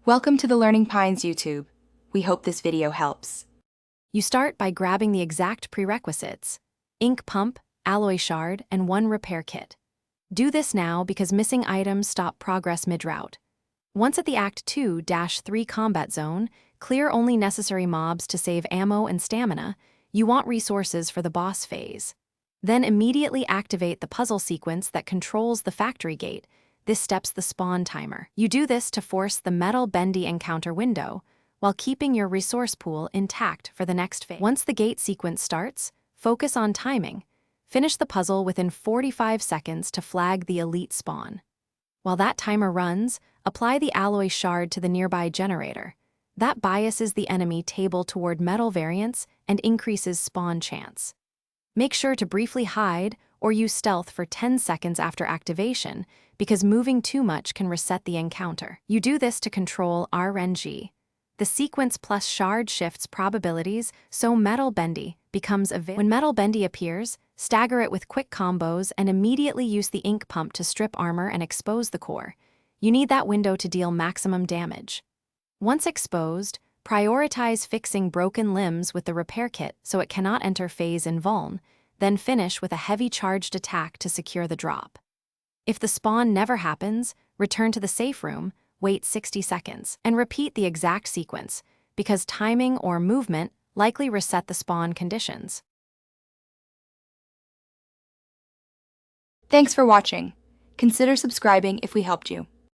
Welcome to the Learning Pines YouTube. We hope this video helps. You start by grabbing the exact prerequisites: ink pump, alloy shard, and one repair kit. Do this now because missing items stop progress mid-route. Once at the Act 2-3 combat zone, clear only necessary mobs to save ammo and stamina. You want resources for the boss phase. Then immediately activate the puzzle sequence that controls the factory gate. This steps the spawn timer. You do this to force the metal Bendy encounter window, while keeping your resource pool intact for the next phase. Once the gate sequence starts, focus on timing. Finish the puzzle within 45 seconds to flag the elite spawn. While that timer runs, apply the alloy shard to the nearby generator. That biases the enemy table toward metal variants and increases spawn chance. Make sure to briefly hide or use stealth for 10 seconds after activation, because moving too much can reset the encounter. You do this to control RNG. The sequence plus shard shifts probabilities so Metal Bendy becomes available. When Metal Bendy appears, stagger it with quick combos and immediately use the ink pump to strip armor and expose the core. You need that window to deal maximum damage. Once exposed, prioritize fixing broken limbs with the repair kit so it cannot enter phase in vuln, then finish with a heavy charged attack to secure the drop. If the spawn never happens, return to the safe room, wait 60 seconds, and repeat the exact sequence, because timing or movement likely reset the spawn conditions. Thanks for watching. Consider subscribing if we helped you.